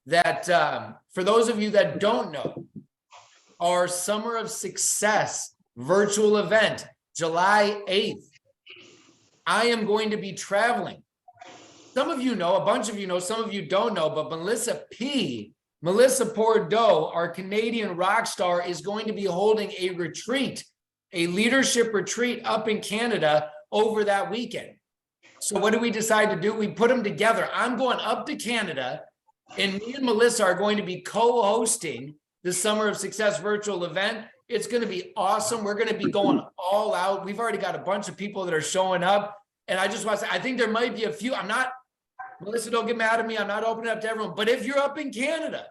that for those of you that don't know, our Summer of Success virtual event, July 8th, I am going to be traveling. Some of you know, a bunch of you know, some of you don't know, but Melissa Bordeaux, our Canadian rock star, is going to be holding a retreat, a leadership retreat up in Canada over that weekend. So what do we decide to do? We put them together. I'm going up to Canada, and me and Melissa are going to be co-hosting the Summer of Success virtual event. It's going to be awesome. We're going to be going all out. We've already got a bunch of people that are showing up. And I just want to say, I think there might be a few. Melissa, don't get mad at me. I'm not opening up to everyone. But if you're up in Canada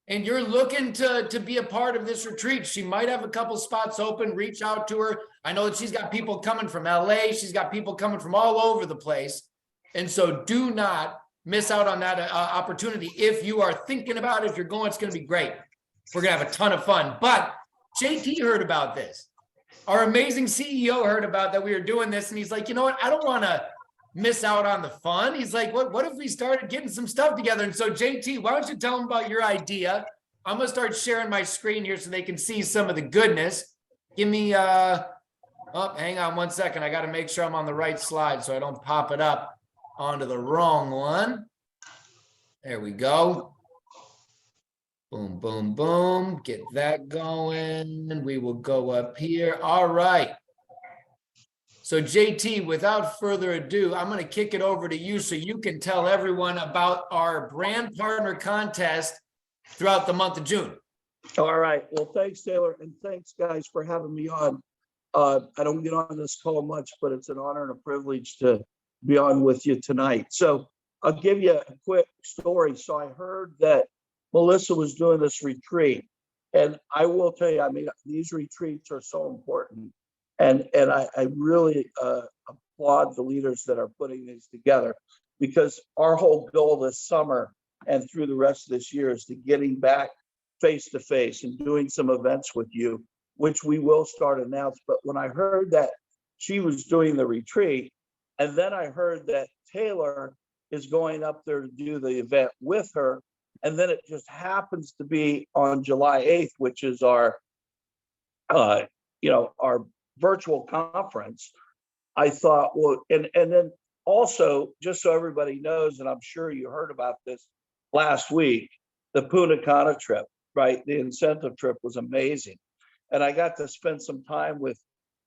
and you're looking to be a part of this retreat, she might have a couple spots open. Reach out to her. I know that she's got people coming from LA. She's got people coming from all over the place. And so do not miss out on that opportunity. If you are thinking about it, if you're going, it's going to be great. We're going to have a ton of fun. But JT heard about this. Our amazing CEO heard about that we were doing this. And he's like, you know what? I don't want to miss out on the fun. He's like, what if we started getting some stuff together? And so JT, why don't you tell them about your idea? I'm going to start sharing my screen here so they can see some of the goodness. Give me, hang on one second. I got to make sure I'm on the right slide so I don't pop it up onto the wrong one. There we go. Boom, boom, boom. Get that going. We will go up here. All right. So JT, without further ado, I'm going to kick it over to you so you can tell everyone about our brand partner contest throughout the month of June. All right. Well, thanks, Taylor. And thanks, guys, for having me on. I don't get on this call much, but it's an honor and a privilege to be on with you tonight. So I'll give you a quick story. So I heard that Melissa was doing this retreat. And I will tell you, I mean, these retreats are so important. And I really applaud the leaders that are putting these together, because our whole goal this summer and through the rest of this year is to getting back face to face and doing some events with you, which we will start announcing. But when I heard that she was doing the retreat, and then I heard that Taylor is going up there to do the event with her, and then it just happens to be on July 8th, which is our our virtual conference. I thought, well, and then also, just so everybody knows, and I'm sure you heard about this last week, the Punta Cana trip, right? The incentive trip was amazing. And I got to spend some time with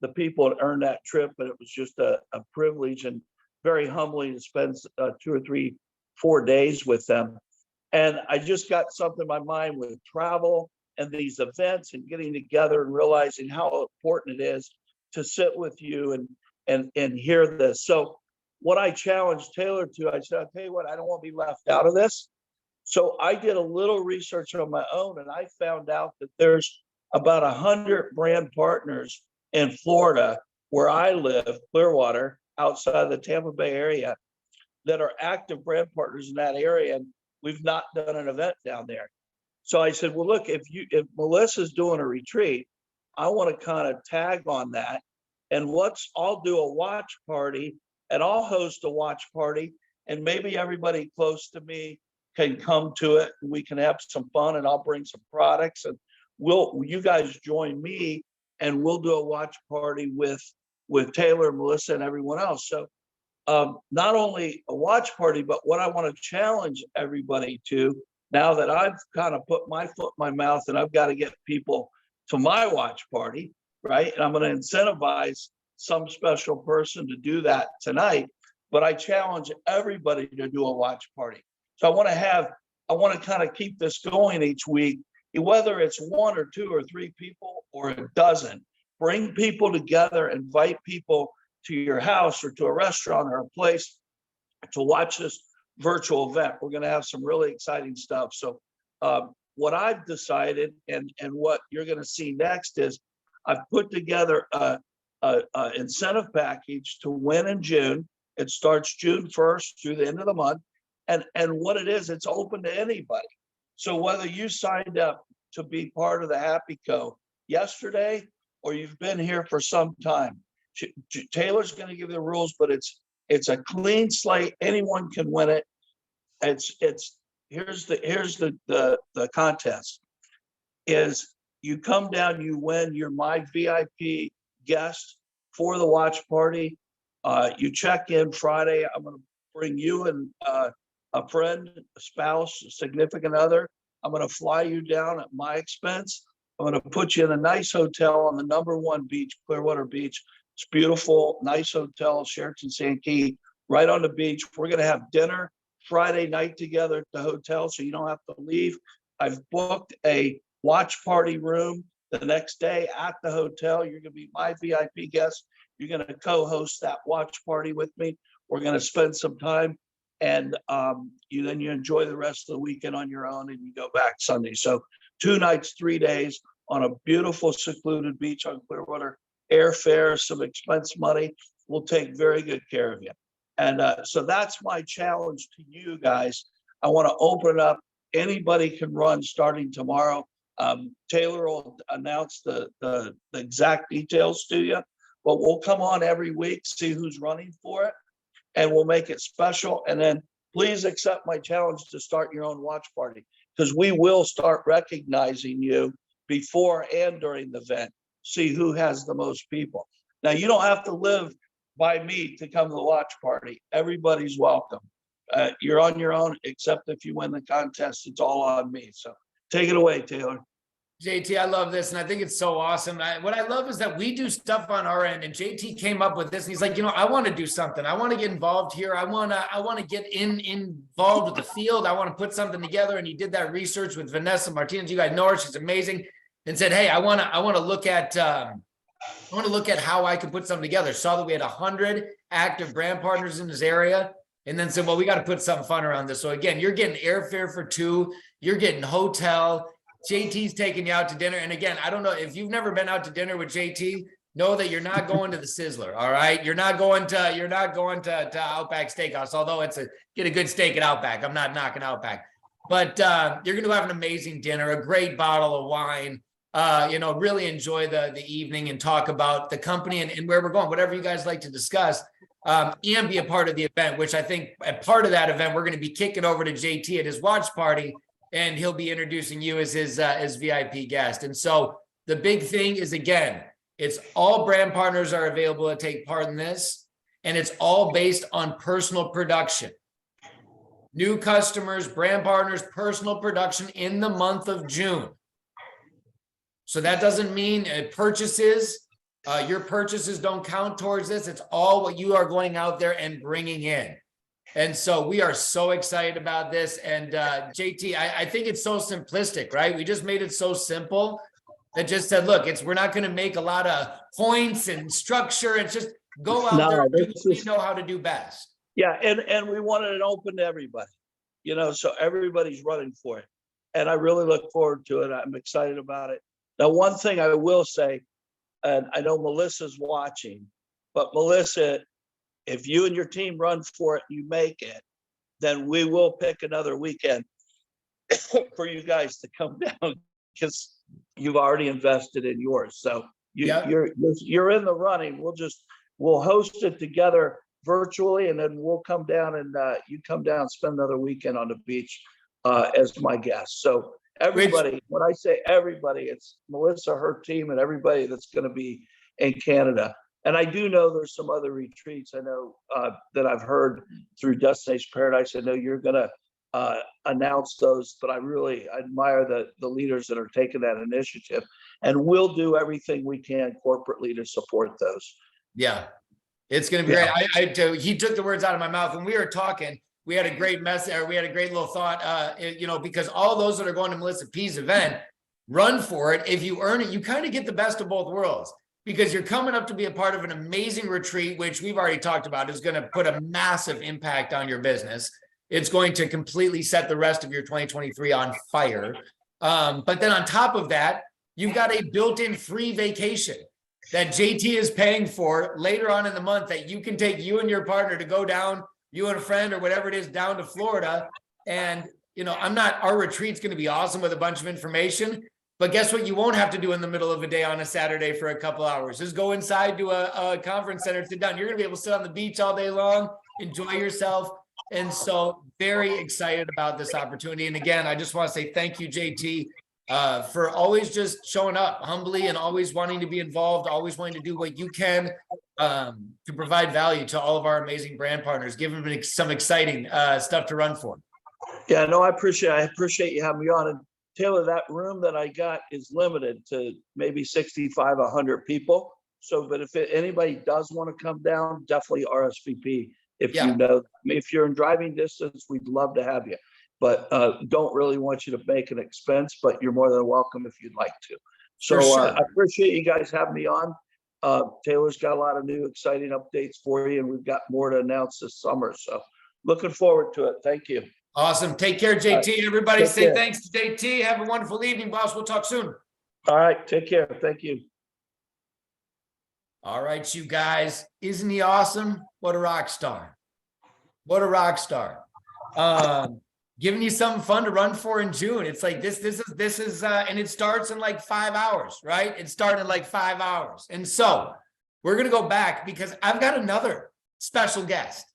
the people that earned that trip, and it was just a privilege and very humbling to spend 2 or 3, 4 days with them. And I just got something in my mind with travel and these events and getting together and realizing how important it is to sit with you and hear this. So what I challenged Taylor to, I said, I'll tell you what, I don't want to be left out of this. So I did a little research on my own, and I found out that there's about 100 brand partners in Florida, where I live, Clearwater, outside the Tampa Bay area, that are active brand partners in that area. And we've not done an event down there. So I said, well, look, if Melissa's doing a retreat, I want to kind of tag on that. And I'll do a watch party, and I'll host a watch party, and maybe everybody close to me can come to it, and we can have some fun, and I'll bring some products, and you guys join me, and we'll do a watch party with Taylor, Melissa, and everyone else. So not only a watch party, but what I want to challenge everybody to, now that I've kind of put my foot in my mouth and I've got to get people to my watch party, right? And I'm going to incentivize some special person to do that tonight, but I challenge everybody to do a watch party. So I want to kind of keep this going each week, whether it's 1 or 2 or 3 people or a dozen. Bring people together, invite people to your house or to a restaurant or a place to watch this virtual event. We're going to have some really exciting stuff. So what I've decided and what you're going to see next is I've put together a incentive package to win in June. It starts June 1st through the end of the month. And what it is, it's open to anybody. So whether you signed up to be part of the Happy Co yesterday, or you've been here for some time, Taylor's going to give the rules, but it's a clean slate. Anyone can win it. It's here's the contest is you come down, you win, you're my VIP guest for the watch party. You check in Friday. I'm going to bring you and a friend, a spouse, a significant other. I'm going to fly you down at my expense. I'm going to put you in a nice hotel on the #1 beach, Clearwater Beach. It's beautiful, nice hotel, Sheraton Sankey, right on the beach. We're going to have dinner Friday night together at the hotel, so you don't have to leave. I've booked a watch party room the next day at the hotel. You're going to be my VIP guest. You're going to co-host that watch party with me. We're going to spend some time, and you enjoy the rest of the weekend on your own, and you go back Sunday. So 2 nights, 3 days on a beautiful secluded beach on Clearwater. Airfare, some expense money. We'll take very good care of you. And so that's my challenge to you guys. I want to open it up. Anybody can run starting tomorrow. Taylor will announce the exact details to you, but we'll come on every week, see who's running for it, and we'll make it special. And then please accept my challenge to start your own watch party, because we will start recognizing you before and during the event. See who has the most people. Now, you don't have to live by me to come to the watch party. Everybody's welcome. You're on your own, except if you win the contest, it's all on me. So take it away, Taylor. JT, I love this, and I think it's so awesome. What I love is that we do stuff on our end, and JT came up with this, and he's like, I want to do something. I want to get involved here. I want to get involved with the field. I want to put something together. And he did that research with Vanessa Martinez. You guys know her; she's amazing. And said, hey, I want to look at how I could put something together. Saw that we had 100 active brand partners in this area, and then said, well, we got to put something fun around this. So again, you're getting airfare for 2, you're getting hotel. JT's taking you out to dinner. And again, I don't know if you've never been out to dinner with JT, know that you're not going to the Sizzler. All right. You're not going to Outback Steakhouse, although get a good steak at Outback. I'm not knocking Outback, but you're going to have an amazing dinner, a great bottle of wine, really enjoy the evening and talk about the company and where we're going, whatever you guys like to discuss, and be a part of the event, which I think a part of that event, we're going to be kicking over to JT at his watch party, and he'll be introducing you as his VIP guest. And so the big thing is, again, it's all brand partners are available to take part in this, and it's all based on personal production. New customers, brand partners, personal production in the month of June. So that doesn't mean purchases. Your purchases don't count towards this. It's all what you are going out there and bringing in. And so we are so excited about this. And JT, I think it's so simplistic, right? We just made it so simple that just said, look, we're not going to make a lot of points and structure. It's just go out there and do what we know how to do best. Yeah, and we wanted it open to everybody, so everybody's running for it. And I really look forward to it. I'm excited about it. Now, one thing I will say, and I know Melissa's watching, but Melissa, if you and your team run for it, you make it, then we will pick another weekend for you guys to come down, because you've already invested in yours. So you're in the running. We'll host it together virtually, and then we'll come down and you come down, spend another weekend on the beach as my guest. So everybody, when I say everybody, it's Melissa, her team, and everybody that's going to be in Canada. And I do know there's some other retreats I know that I've heard through Destination Paradise. I know you're going to announce those, but I really admire the leaders that are taking that initiative, and we'll do everything we can corporately to support those. Yeah, it's going to be great. He took the words out of my mouth when we were talking. We had a great message, or we had a great little thought, because all those that are going to Melissa P's event, run for it. If you earn it, you kind of get the best of both worlds, because you're coming up to be a part of an amazing retreat, which we've already talked about is going to put a massive impact on your business. It's going to completely set the rest of your 2023 on fire. But then on top of that, you've got a built-in free vacation that JT is paying for later on in the month, that you can take you and your partner to go down, you and a friend or whatever it is, down to Florida. And, our retreat's going to be awesome with a bunch of information. But guess what? You won't have to do in the middle of a day on a Saturday for a couple hours. Just go inside to a conference center, sit down. You're going to be able to sit on the beach all day long, enjoy yourself. And so very excited about this opportunity. And again, I just want to say thank you, JT, for always just showing up humbly and always wanting to be involved, always wanting to do what you can to provide value to all of our amazing brand partners, giving them some exciting stuff to run for. Yeah, no, I appreciate you having me on. And Taylor, that room that I got is limited to maybe 65, 100 people. So, but if anybody does want to come down, definitely RSVP. If Yeah. you know, if you're in driving distance, we'd love to have you. But don't really want you to make an expense, but you're more than welcome if you'd like to. So For sure. I appreciate you guys having me on. Taylor's got a lot of new exciting updates for you, and we've got more to announce this summer. So looking forward to it. Thank you. Awesome. Take care, JT. Everybody Take say care. thanks to JT. Have a wonderful evening, boss. We'll talk soon. All right. Take care. Thank you. All right, you guys. Isn't he awesome? What a rock star. What a rock star. Giving you something fun to run for in June. It's like this is and it starts in like 5 hours, right? It started in like 5 hours. And so we're gonna go back because I've got another special guest.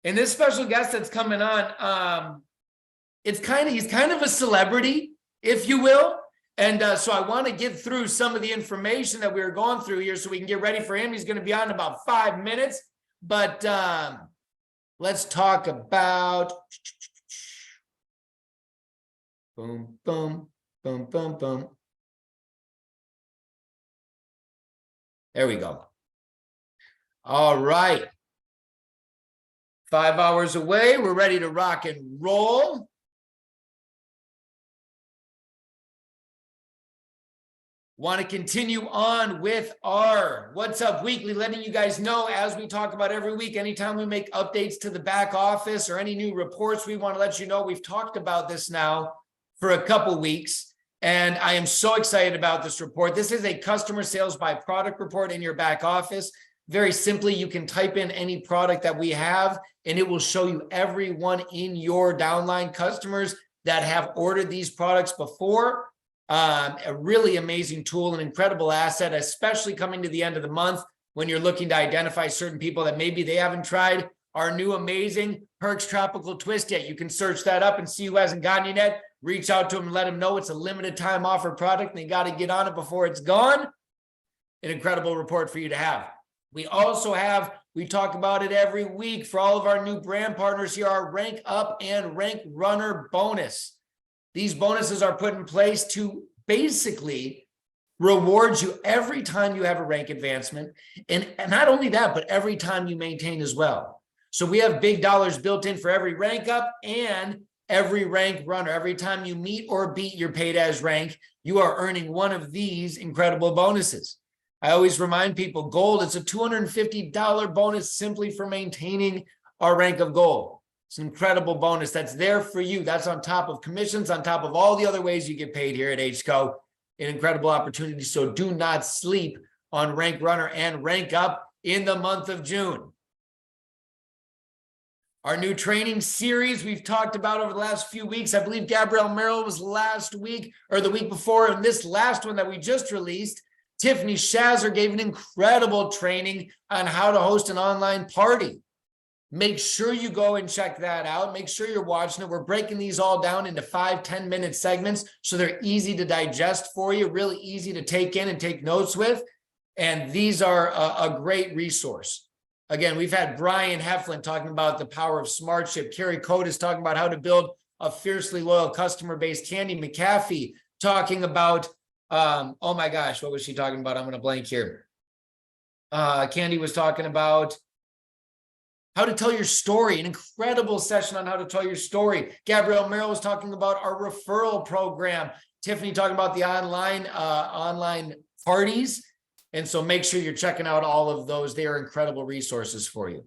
And this special guest that's coming on, he's kind of a celebrity, if you will. And so I want to get through some of the information that we were going through here so we can get ready for him. He's going to be on in about 5 minutes. But let's talk about boom, boom, boom, boom, boom. There we go. All right. 5 hours away. We're ready to rock and roll. Want to continue on with our What's Up Weekly, letting you guys know as we talk about every week, anytime we make updates to the back office or any new reports, we want to let you know we've talked about this now for a couple weeks. And I am so excited about this report. This is a customer sales by product report in your back office. Very simply, you can type in any product that we have, and it will show you everyone in your downline customers that have ordered these products before. A really amazing tool, an incredible asset, especially coming to the end of the month when you're looking to identify certain people that maybe they haven't tried our new amazing Perks Tropical Twist yet. You can search that up and see who hasn't gotten it yet. Reach out to them and let them know it's a limited time offer product and they got to get on it before it's gone. An incredible report for you to have. We also have, we talk about it every week for all of our new brand partners here, our Rank Up and Rank Runner bonus. These bonuses are put in place to basically reward you every time you have a rank advancement. And not only that, but every time you maintain as well. So we have big dollars built in for every rank up and every rank runner. Every time you meet or beat your paid as rank, you are earning one of these incredible bonuses. I always remind people, gold, it's a $250 bonus simply for maintaining our rank of gold. It's an incredible bonus that's there for you. That's on top of commissions, on top of all the other ways you get paid here at HCO. An incredible opportunity. So do not sleep on Rank Runner and Rank Up in the month of June. Our new training series we've talked about over the last few weeks. I believe Gabrielle Merrill was last week or the week before. And this last one that we just released, Tiffany Shazer gave an incredible training on how to host an online party. Make sure you go and check that out. Make sure you're watching it. We're breaking these all down into 5-10 minute segments so they're easy to digest for you, really easy to take in and take notes with. And these are a great resource. Again, we've had Brian Heflin talking about the power of SmartShip. Carrie Code is talking about how to build a fiercely loyal customer base. Candy McAfee talking about, oh my gosh, what was she talking about? I'm going to blank here. Candy was talking about how to tell your story, an incredible session on how to tell your story. Gabrielle Merrill was talking about our referral program. Tiffany talking about the online parties. And so make sure you're checking out all of those. They are incredible resources for you.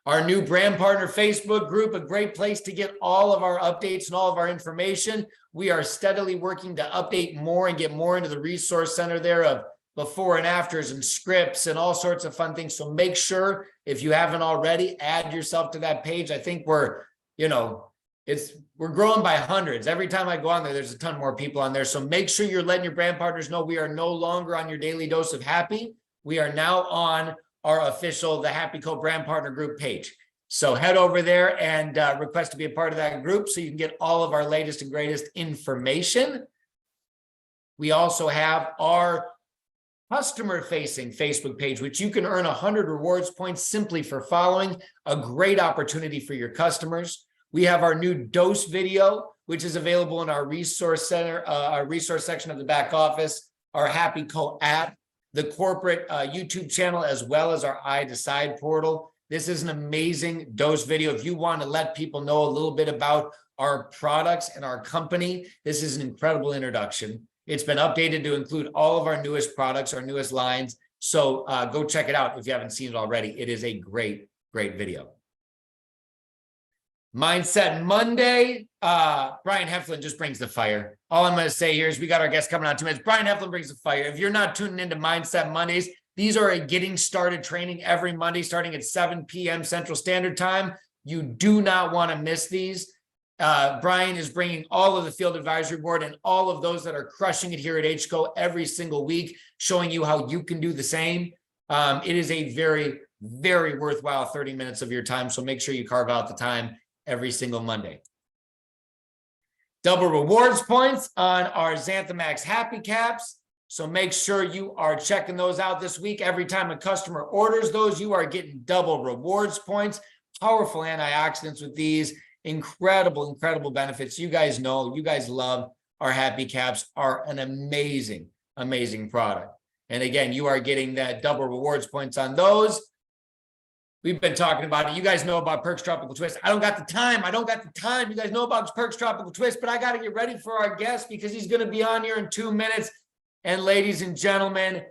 Our new brand partner Facebook group, a great place to get all of our updates and all of our information. We are steadily working to update more and get more into the resource center there of before and afters and scripts and all sorts of fun things. So make sure if you haven't already, add yourself to that page. I think we're growing by hundreds. Every time I go on there, there's a ton more people on there. So make sure you're letting your brand partners know we are no longer on your daily dose of happy. We are now on our official, the Happy Co brand partner group page. So head over there and request to be a part of that group so you can get all of our latest and greatest information. We also have our customer-facing Facebook page, which you can earn 100 rewards points simply for following. A great opportunity for your customers. We have our new dose video, which is available in our resource center, our resource section of the back office, our Happy Co app, the corporate YouTube channel, as well as our iDecide portal. This is an amazing dose video. If you want to let people know a little bit about our products and our company, this is an incredible introduction. It's been updated to include all of our newest products, our newest lines. So go check it out if you haven't seen it already. It is a great, great video. Mindset Monday. Brian Heflin just brings the fire. All I'm going to say here is we got our guest coming on 2 minutes. Brian Heflin brings the fire. If you're not tuning into Mindset Mondays, these are a getting started training every Monday starting at 7 p.m. Central Standard Time. You do not want to miss these. Brian is bringing all of the field advisory board and all of those that are crushing it here at HCO every single week, showing you how you can do the same. It is a very, very worthwhile 30 minutes of your time. So make sure you carve out the time every single Monday. Double rewards points on our Xanthamax Happy Caps. So make sure you are checking those out this week. Every time a customer orders those, you are getting double rewards points. Powerful antioxidants with these. Incredible, incredible benefits. You guys know, you guys love our Happy Caps, are an amazing, amazing product. And again, you are getting that double rewards points on those. We've been talking about it. You guys know about Perks Tropical Twist. I don't got the time. You guys know about Perks Tropical Twist, but I got to get ready for our guest because he's going to be on here in 2 minutes. And ladies and gentlemen,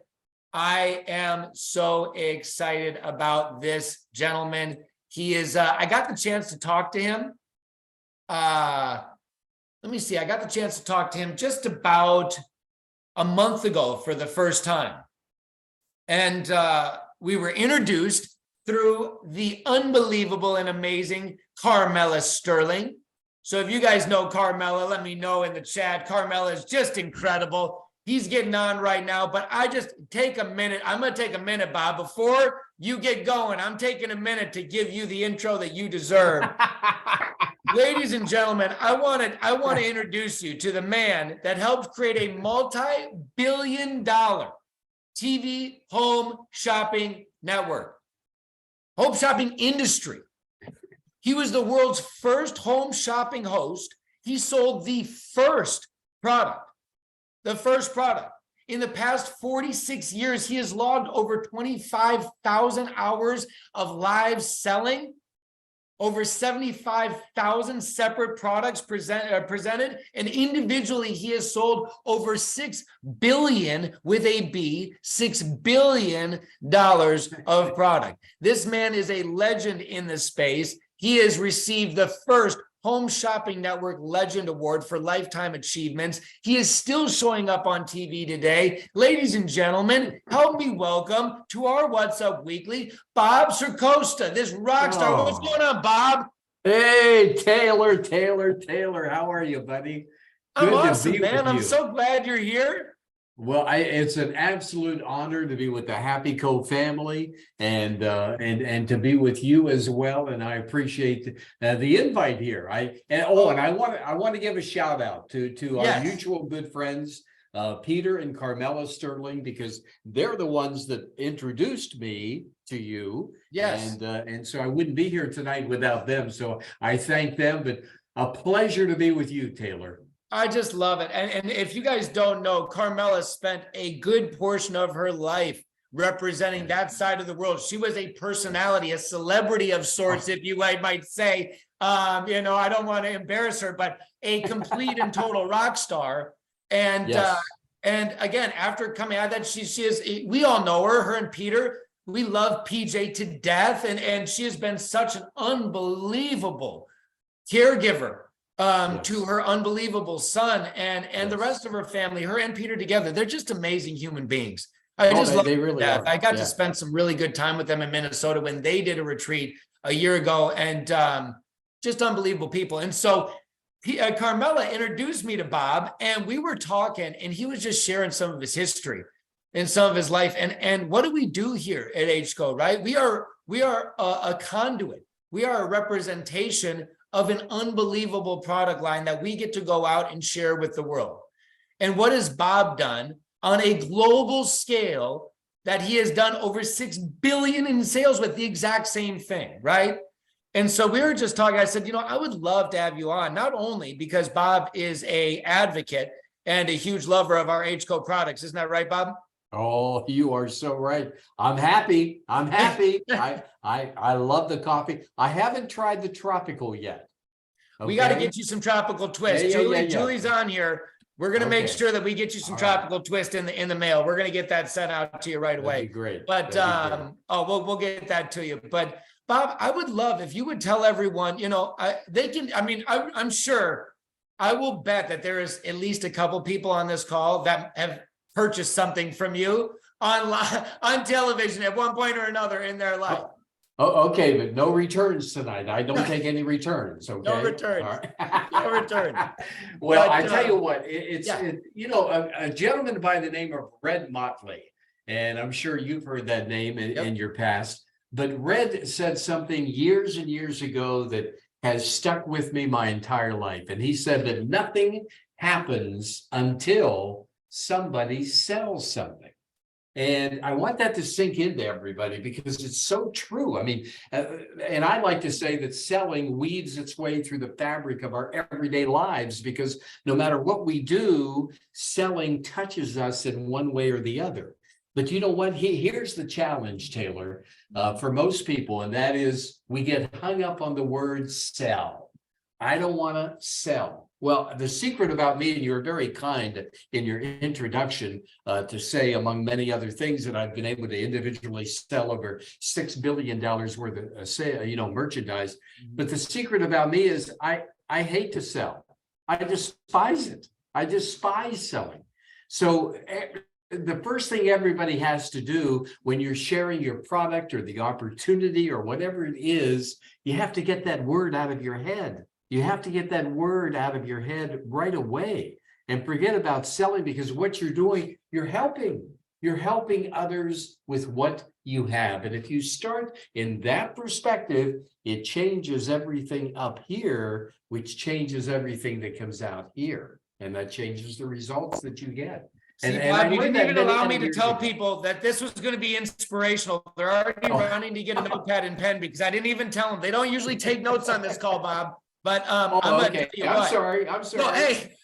I am so excited about this gentleman. He is, I got the chance to talk to him. Let me see. I got the chance to talk to him just about a month ago for the first time. And we were introduced through the unbelievable and amazing Carmela Sterling. So if you guys know Carmela, let me know in the chat. Carmela is just incredible. He's getting on right now, but I just take a minute. I'm going to take a minute, Bob, before you get going. I'm taking a minute to give you the intro that you deserve. Ladies and gentlemen, I want to introduce you to the man that helped create a multi-billion-dollar TV home shopping network, home shopping industry. He was the world's first home shopping host. He sold the first product. In the past 46 years, he has logged over 25,000 hours of live selling, over 75,000 separate products presented, and individually he has sold over $6 billion with a B, $6 billion of product. This man is a legend in this space. He has received the first Home Shopping Network Legend Award for lifetime achievements. He is still showing up on TV today. Ladies and gentlemen, help me welcome to our What's Up Weekly, Bob Sercosta, this rock star. Oh. What's going on, Bob? Hey, Taylor, how are you, buddy? I'm Good to awesome, be man. with I'm you. so glad you're here. Well, it's an absolute honor to be with the Happy Co family and to be with you as well. And I appreciate the invite here. I want to give a shout out to our Yes. mutual good friends, Peter and Carmela Sterling, because they're the ones that introduced me to you. Yes. And so I wouldn't be here tonight without them. So I thank them. But a pleasure to be with you, Taylor. I just love it. And if you guys don't know, Carmela spent a good portion of her life representing that side of the world. She was a personality, a celebrity of sorts, if you might say. I don't want to embarrass her, but a complete and total rock star. And Yes. and again, after coming out of that, she is, we all know her and Peter. We love PJ to death. And she has been such an unbelievable caregiver Yes. to her unbelievable son and the rest of her family, her and Peter together. They're just amazing human beings. I just love they really that. are. I got Yeah. to spend some really good time with them in Minnesota when they did a retreat a year ago, and just unbelievable people. And so Carmela introduced me to Bob, and we were talking, and he was just sharing some of his history and some of his life. And what do we do here at HCO, right? We are a conduit. we are a representation of an unbelievable product line that we get to go out and share with the world. And what has Bob done on a global scale that he has done over 6 billion in sales with the exact same thing, right? And so we were just talking, I said, I would love to have you on, not only because Bob is a advocate and a huge lover of our HCO products. Isn't that right, Bob? Oh, you are so right. I'm happy. I'm happy. I love the coffee. I haven't tried the tropical yet. We got to Okay? get you some tropical twist. Yeah, yeah. Julie's on here. We're going to make Okay. sure that we get you some All right. tropical twist in the mail. We're going to get that sent out to you right That'd away. be great. But That'd be great. we'll get that to you. But Bob, I would love if you would tell everyone, I'm sure, I will bet that there is at least a couple people on this call that have purchased something from you online, on television at one point or another in their life. Oh, okay, but no returns tonight. I don't take any returns, okay? No returns. All right. No return. Well, But, I tell you what, yeah. a gentleman by the name of Red Motley, and I'm sure you've heard that name in your past, but Red said something years and years ago that has stuck with me my entire life. And he said that nothing happens until somebody sells something. And I want that to sink into everybody because it's so true. I mean, and I like to say that selling weaves its way through the fabric of our everyday lives, because no matter what we do, selling touches us in one way or the other. But you know what? Here's the challenge, Taylor, for most people, and that is we get hung up on the word sell. I don't want to sell. Well, the secret about me, and you're very kind in your introduction to say, among many other things, that I've been able to individually sell over $6 billion worth of merchandise. But the secret about me is I hate to sell. I despise it. I despise selling. So the first thing everybody has to do when you're sharing your product or the opportunity or whatever it is, you have to get that word out of your head. You have to get that word out of your head right away and forget about selling, because what you're doing, you're helping others with what you have. And if you start in that perspective, it changes everything up here, which changes everything that comes out here. And that changes the results that you get. See, And Bob, I you learned didn't even that many, allow me many to years tell ago. people that this was going to be inspirational. They're already running to get a notepad and pen because I didn't even tell them. They don't usually take notes on this call, Bob. But I'm gonna Okay. tell you I'm what. sorry. No, hey,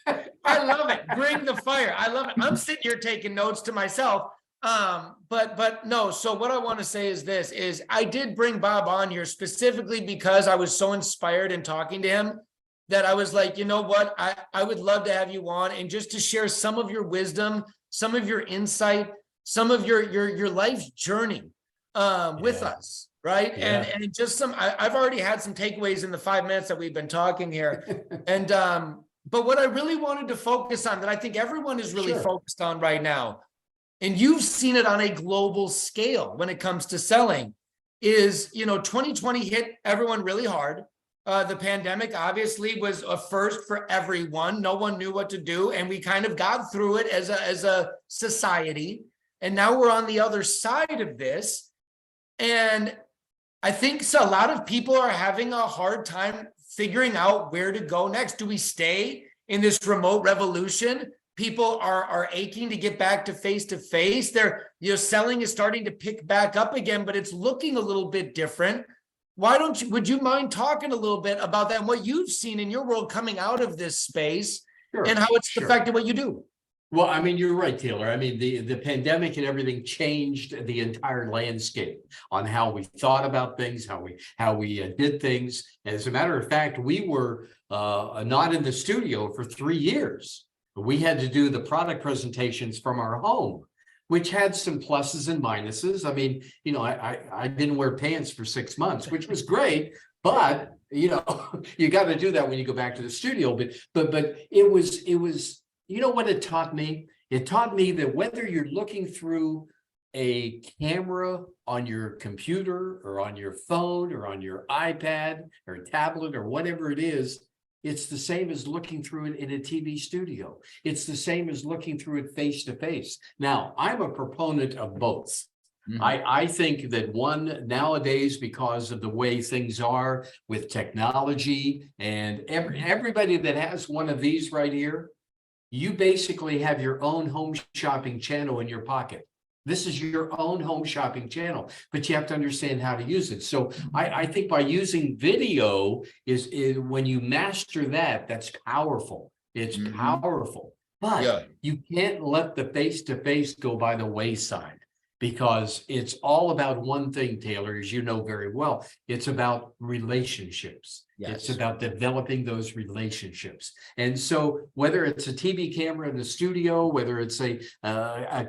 I love it. Bring the fire. I love it. I'm sitting here taking notes to myself. But no. So what I want to say is this: is I did bring Bob on here specifically because I was so inspired in talking to him that I was like, you know what, I would love to have you on and just to share some of your wisdom, some of your insight, some of your life journey with us. Right. Yeah. And just some, I've already had some takeaways in the 5 minutes that we've been talking here. And, but what I really wanted to focus on that I think everyone is really focused on right now, and you've seen it on a global scale when it comes to selling, is, 2020 hit everyone really hard. The pandemic obviously was a first for everyone. No one knew what to do. And we kind of got through it as a society. And now we're on the other side of this. And I think a lot of people are having a hard time figuring out where to go next. Do we stay in this remote revolution? People are aching to get back to face. Selling is starting to pick back up again, but it's looking a little bit different. Would you mind talking a little bit about that and what you've seen in your world coming out of this space and how it's affected what you do? Well, I mean, you're right, Taylor. I mean, the pandemic and everything changed the entire landscape on how we thought about things, how we did things. As a matter of fact, we were not in the studio for 3 years. We had to do the product presentations from our home, which had some pluses and minuses. I mean, I didn't wear pants for 6 months, which was great, but you got to do that when you go back to the studio. But it was. You know what it taught me? It taught me that whether you're looking through a camera on your computer or on your phone or on your iPad or tablet or whatever it is, it's the same as looking through it in a TV studio. It's the same as looking through it face to face. Now, I'm a proponent of both. Mhm. I think that nowadays, because of the way things are with technology and everybody that has one of these right here, you basically have your own home shopping channel in your pocket. This is your own home shopping channel, but you have to understand how to use it. So I think by using video is when you master that, that's powerful. It's Mhm. powerful, but Yeah. you can't let the face-to-face go by the wayside because it's all about one thing, Taylor, as you know very well. It's about relationships. It's Yes. about developing those relationships. And so whether it's a TV camera in the studio, whether it's a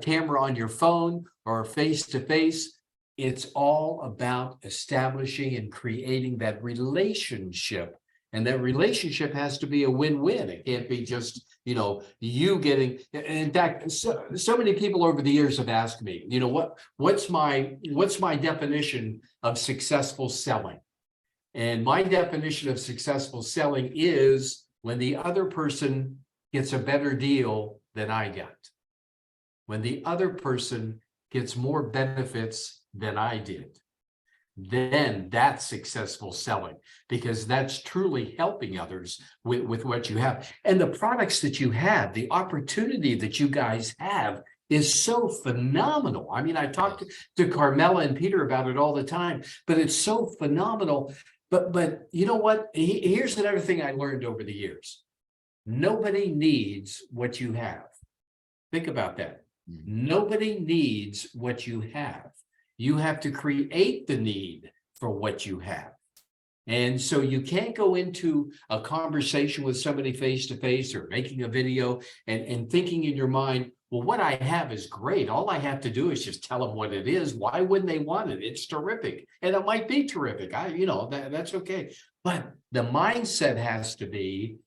camera on your phone or face to face, it's all about establishing and creating that relationship. And that relationship has to be a win-win. It can't be just, you getting, in fact, so many people over the years have asked me, what's my definition of successful selling? And my definition of successful selling is when the other person gets a better deal than I got. When the other person gets more benefits than I did, then that's successful selling, because that's truly helping others with what you have. And the products that you have, the opportunity that you guys have is so phenomenal. I mean, I talk to Carmela and Peter about it all the time, but it's so phenomenal. But you know what? Here's another thing I learned over the years. Nobody needs what you have. Think about that. Nobody needs what you have. You have to create the need for what you have. And so you can't go into a conversation with somebody face to face or making a video and thinking in your mind, well, what I have is great. All I have to do is just tell them what it is. Why wouldn't they want it? It's terrific. And it might be terrific. That's okay. But the mindset has to be,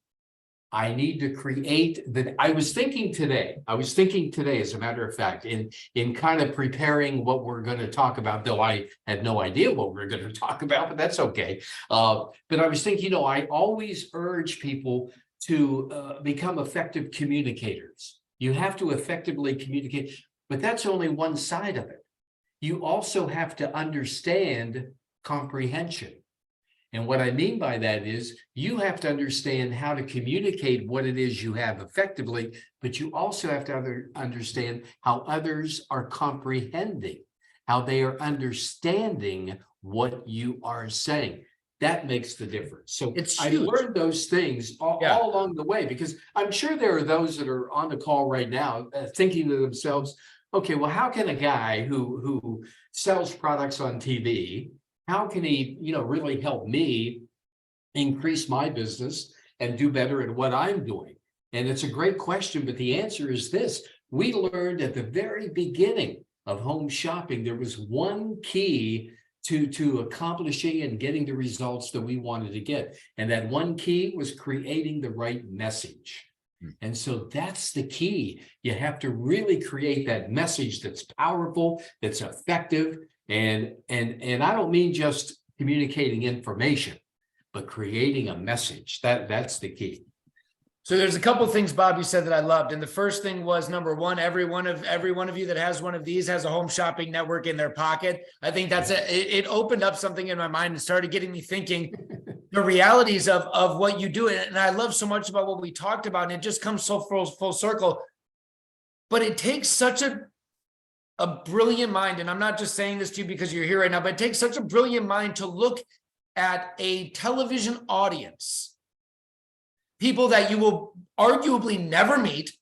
I need to create that. I was thinking today, as a matter of fact, in kind of preparing what we're going to talk about, though I had no idea what we're going to talk about, but that's okay. But I was thinking, I always urge people to become effective communicators. You have to effectively communicate, but that's only one side of it. You also have to understand comprehension. And what I mean by that is you have to understand how to communicate what it is you have effectively, but you also have to understand how others are comprehending, how they are understanding what you are saying. That makes the difference. So I learned those things all along the way, because I'm sure there are those that are on the call right now thinking to themselves, okay, well, how can a guy who sells products on TV, how can he, really help me increase my business and do better at what I'm doing? And it's a great question, but the answer is this. We learned at the very beginning of home shopping, there was one key to accomplishing and getting the results that we wanted to get. And that one key was creating the right message. And so that's the key. You have to really create that message that's powerful, that's effective. And I don't mean just communicating information, but creating a message. That's the key. So there's a couple of things, Bob, you said that I loved. And the first thing was, number one, every one of you that has one of these has a home shopping network in their pocket. I think it opened up something in my mind and started getting me thinking the realities of what you do. And I love so much about what we talked about, and it just comes so full circle. But it takes such a brilliant mind, and I'm not just saying this to you because you're here right now, but it takes such a brilliant mind to look at a television audience, people that you will arguably never meet,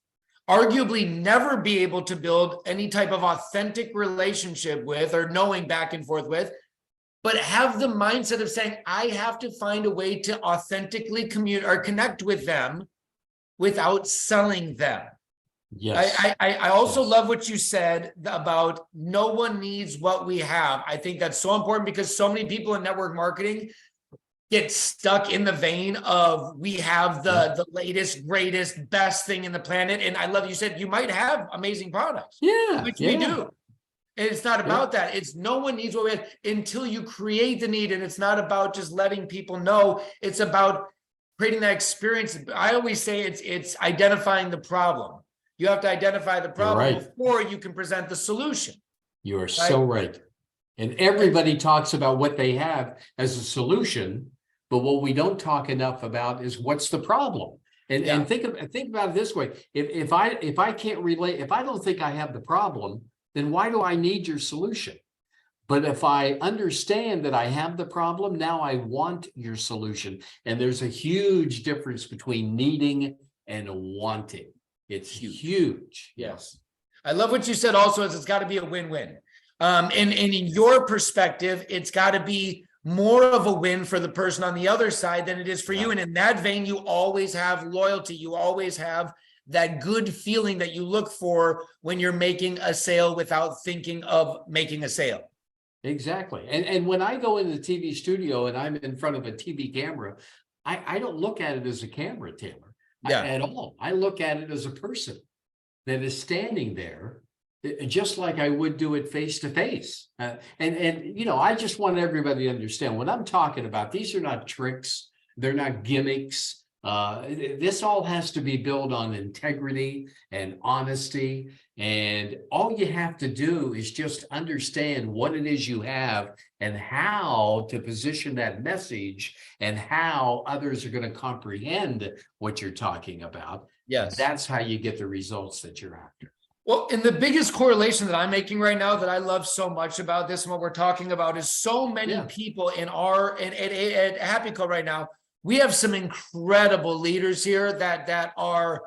arguably never be able to build any type of authentic relationship with or knowing back and forth with, but have the mindset of saying, I have to find a way to authentically connect with them without selling them. Yes. I also love what you said about no one needs what we have. I think that's so important, because so many people in network marketing get stuck in the vein of we have the latest, greatest, best thing in the planet. And I love you said you might have amazing products. Which we do. And it's not about that. It's no one needs what we have until you create the need. And it's not about just letting people know. It's about creating that experience. I always say it's identifying the problem. You have to identify the problem before you can present the solution. You are so right. And everybody talks about what they have as a solution, but what we don't talk enough about is what's the problem. And think about it this way. If I can't relate, if I don't think I have the problem, then why do I need your solution? But if I understand that I have the problem, now I want your solution. And there's a huge difference between needing and wanting. It's huge. Yes. I love what you said also is it's got to be a win-win. And in your perspective, it's got to be more of a win for the person on the other side than it is for you. And in that vein, you always have loyalty. You always have that good feeling that you look for when you're making a sale without thinking of making a sale. Exactly. And when I go in the TV studio and I'm in front of a TV camera, I don't look at it as a camera, Taylor, at all. I look at it as a person that is standing there, just like I would do it face to face. And you know, I just want everybody to understand what I'm talking about. These are not tricks. They're not gimmicks. This all has to be built on integrity and honesty. And all you have to do is just understand what it is you have and how to position that message and how others are going to comprehend what you're talking about. Yes. That's how you get the results that you're after. Well, and the biggest correlation that I'm making right now that I love so much about this and what we're talking about is so many people in our at Happy Co right now. We have some incredible leaders here that are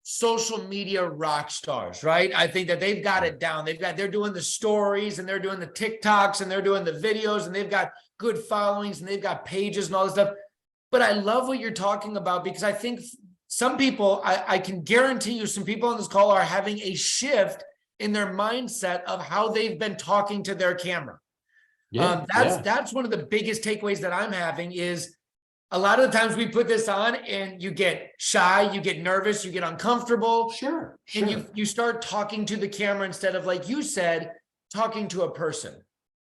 social media rock stars, right? I think that they've got it down. They're doing the stories and they're doing the TikToks and they're doing the videos and they've got good followings and they've got pages and all this stuff. But I love what you're talking about because I think some people, I can guarantee you some people on this call are having a shift in their mindset of how they've been talking to their camera. That's one of the biggest takeaways that I'm having is a lot of the times we put this on and you get shy, you get nervous, you get uncomfortable. Sure. And you start talking to the camera instead of, like you said, talking to a person.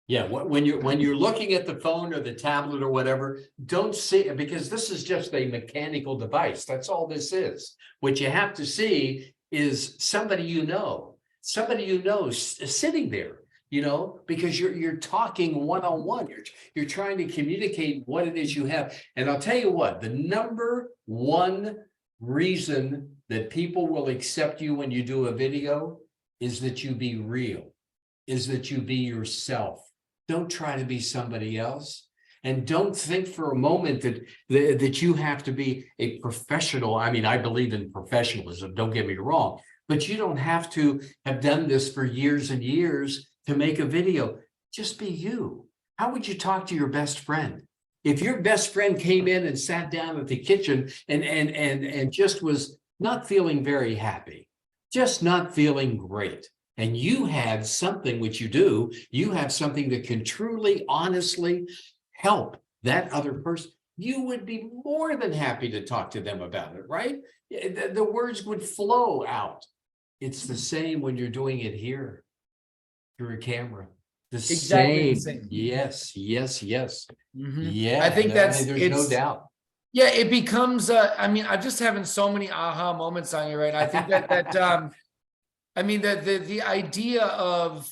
Yeah, when you're looking at the phone or the tablet or whatever, don't see, because this is just a mechanical device. That's all this is. What you have to see is somebody you know sitting there, you know, because you're talking one-on-one. You're trying to communicate what it is you have. And I'll tell you what, the number one reason that people will accept you when you do a video is that you be real, is that you be yourself. Don't try to be somebody else. And don't think for a moment that you have to be a professional. I mean, I believe in professionalism, don't get me wrong, but you don't have to have done this for years and years to make a video. Just be you. How would you talk to your best friend? If your best friend came in and sat down at the kitchen and just was not feeling very happy, just not feeling great, and you had something, which you do, you have something that can truly, honestly help that other person, you would be more than happy to talk to them about it, right? The words would flow out. It's the same when you're doing it here through a camera. The same. Yes. Mm-hmm. Yeah. I think there's no doubt. Yeah, it becomes, I mean, I'm just having so many aha moments on you right now. I think that I mean, the idea of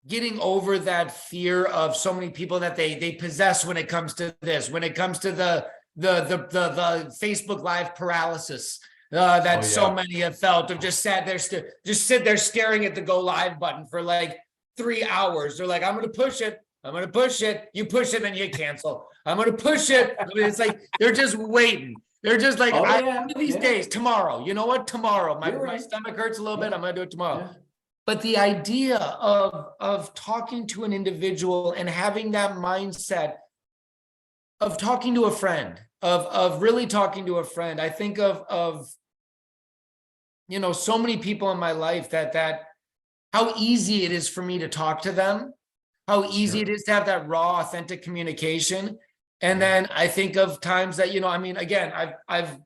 getting over that fear of so many people that they possess when it comes to this, when it comes to the Facebook Live paralysis that so many have felt, of just sat there, just sit there staring at the go live button for like 3 hours. They're like, I'm going to push it. I'm going to push it. You push it, then you cancel. I'm going to push it. It's like, they're just waiting. They're just like, one of these days, tomorrow, you know what? Tomorrow, my stomach hurts a little bit. I'm going to do it tomorrow. Yeah. But the idea of talking to an individual and having that mindset of talking to a friend, of really talking to a friend, I think of you know, so many people in my life that how easy it is for me to talk to them, how easy it is to have that raw, authentic communication. And then I think of times that, you know, I mean, again, I've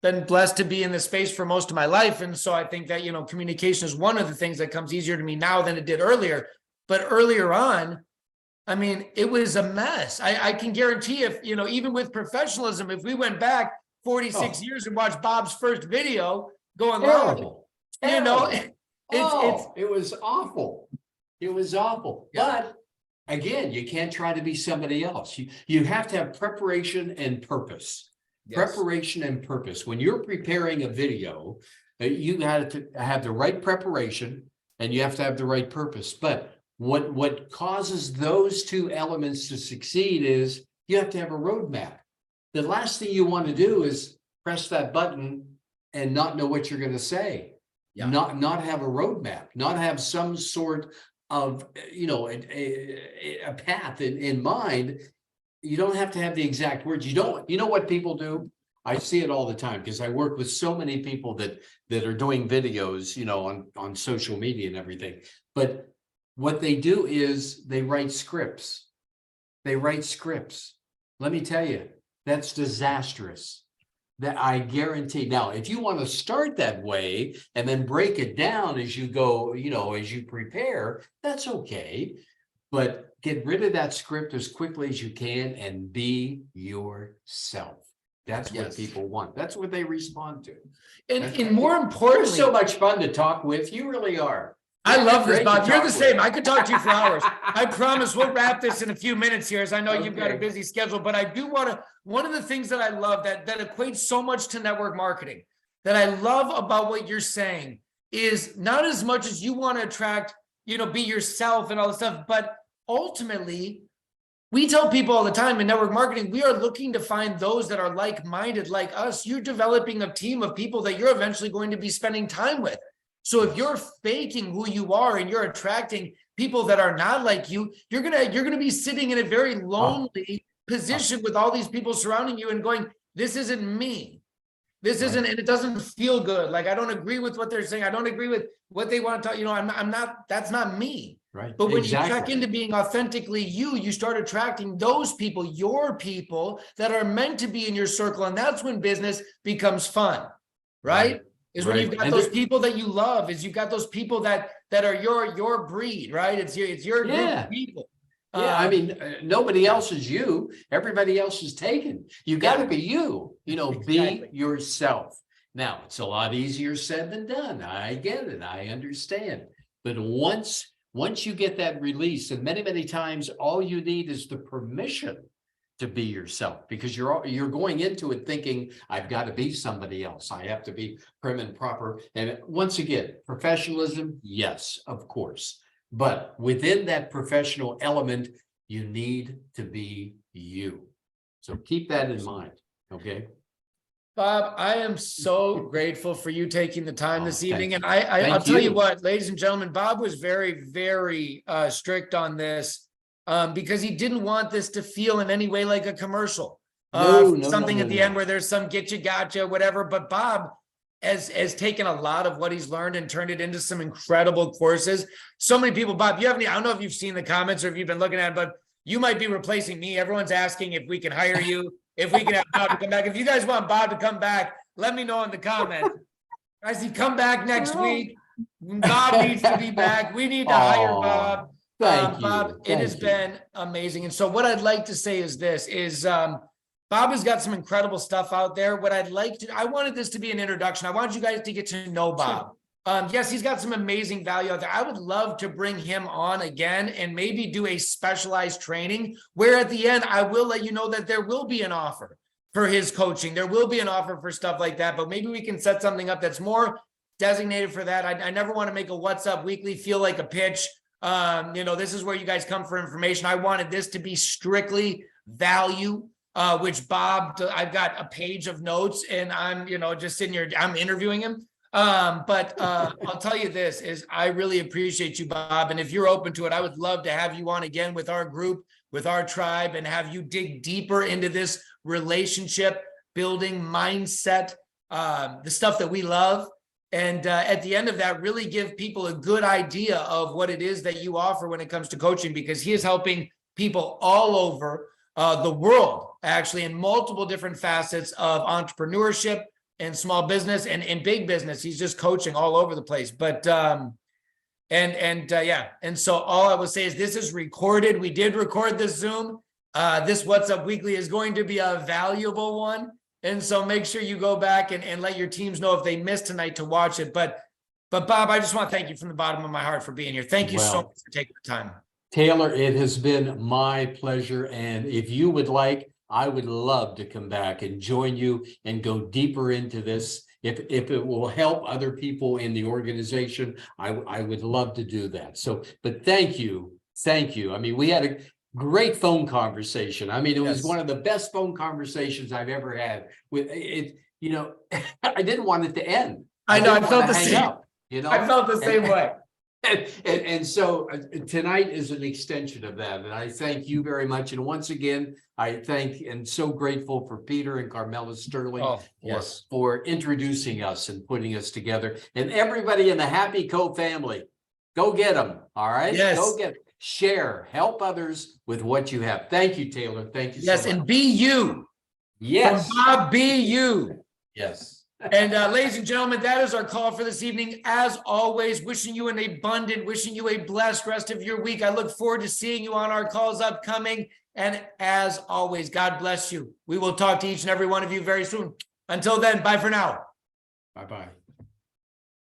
been blessed to be in this space for most of my life. And so I think that, you know, communication is one of the things that comes easier to me now than it did earlier. But earlier on, I mean, it was a mess. I can guarantee if, you know, even with professionalism, if we went back 46 years and watched Bob's first video going live, you know, it was awful. It was awful, Yeah. but again, you can't try to be somebody else. You have to have preparation and purpose. Yes. Preparation and purpose. When you're preparing a video, you got to have the right preparation and you have to have the right purpose. But what causes those two elements to succeed is you have to have a roadmap. The last thing you want to do is press that button and not know what you're going to say. Yeah. Not have a roadmap, not have some sort of, a path in mind. You don't have to have the exact words. You know what people do? I see it all the time because I work with so many people that are doing videos, on social media and everything. But what they do is they write scripts. They write scripts. Let me tell you, that's disastrous. That I guarantee. Now, if you want to start that way and then break it down as you go, as you prepare, that's okay. But get rid of that script as quickly as you can and be yourself. That's what Yes. people want. That's what they respond to. And more You're importantly, so much fun to talk with. You really are. I love this, Great to Bob. You're talk the with. same. I could talk to you for hours. I promise we'll wrap this in a few minutes here, as I know you've got a Okay. busy schedule, but I do want to, one of the things that I love that equates so much to network marketing, that I love about what you're saying is not as much as you want to attract, be yourself and all this stuff, but ultimately, we tell people all the time in network marketing, we are looking to find those that are like-minded like us. You're developing a team of people that you're eventually going to be spending time with. So if you're faking who you are and you're attracting people that are not like you, you're gonna be sitting in a very lonely position with all these people surrounding you and going, this isn't me. This isn't, and it doesn't feel good. Like, I don't agree with what they're saying. I don't agree with what they want to talk. I'm not, that's not me. Right. But when you check Exactly. into being authentically you start attracting those people, your people that are meant to be in your circle. And that's when business becomes fun, right? Is when Right. you've got And those there- people that you love, is you've got those people that are your breed, right? It's your group Yeah. of people. Yeah, I mean, nobody else is you. Everybody else is taken. You got to Yeah. be you. Exactly. Be yourself. Now, it's a lot easier said than done. I get it. I understand. But once you get that release, and many times, all you need is the permission to be yourself, because you're going into it thinking, I've got to be somebody else. I have to be prim and proper. And once again, professionalism, yes, of course. But within that professional element, you need to be you. So keep that in mind. Okay. Bob, I am so grateful for you taking the time Oh, this thank evening. you. And I'll Thank tell you you. what, ladies and gentlemen, Bob was very, very strict on this because he didn't want this to feel in any way like a commercial. No, Something at the end no. where there's some get you gotcha, whatever. But Bob has taken a lot of what he's learned and turned it into some incredible courses. So many people, Bob, I don't know if you've seen the comments or if you've been looking at it, but you might be replacing me. Everyone's asking if we can hire you. If we can have Bob to come back. If you guys want Bob to come back, let me know in the comments. Guys, he come back next week. Bob needs to be back. We need to hire Aw, Bob. Thank you. Bob, it has been amazing. And so what I'd like to say is this, Bob has got some incredible stuff out there. What I'd like to, I wanted this to be an introduction. I want you guys to get to know Bob. Yes, he's got some amazing value out there. I would love to bring him on again and maybe do a specialized training where at the end, I will let you know that there will be an offer for his coaching. There will be an offer for stuff like that, but maybe we can set something up that's more designated for that. I never want to make a What's Up Weekly feel like a pitch. This is where you guys come for information. I wanted this to be strictly value, which Bob, I've got a page of notes and I'm, just sitting here, I'm interviewing him. But I'll tell you this is I really appreciate you, Bob. And if you're open to it, I would love to have you on again with our group, with our tribe, and have you dig deeper into this relationship building mindset, the stuff that we love. And at the end of that, really give people a good idea of what it is that you offer when it comes to coaching, because he is helping people all over the world, actually, in multiple different facets of entrepreneurship and small business and big business. He's just coaching all over the place. But and so all I will say is this is recorded. We did record this Zoom. This What's Up Weekly is going to be a valuable one. And so make sure you go back and let your teams know if they missed tonight to watch it. But But Bob, I just want to thank you from the bottom of my heart for being here. Thank you so Well, much for taking the time. Taylor, it has been my pleasure. And if you would like, I would love to come back and join you and go deeper into this. If it will help other people in the organization, I would love to do that. So, but thank you. Thank you. I mean, we had a great phone conversation. I mean, it was Yes. one of the best phone conversations I've ever had with it. You know, I didn't want it to end. I know, I didn't felt want the to hang same. up, you know, I felt the same way. and so tonight is an extension of that. And I thank you very much. And once again, I thank and so grateful for Peter and Carmela Sterling Oh, yes. for introducing us and putting us together. And everybody in the Happy Co family, go get them. All right. Yes. Go get, share, help others with what you have. Thank you, Taylor. Thank you. Yes, so much. and be you. Yes. From Bob, be you. Yes. And ladies and gentlemen, that is our call for this evening. As always, wishing you an abundant, wishing you a blessed rest of your week. I look forward to seeing you on our calls upcoming. And as always, God bless you. We will talk to each and every one of you very soon. Until then, bye for now. Bye-bye.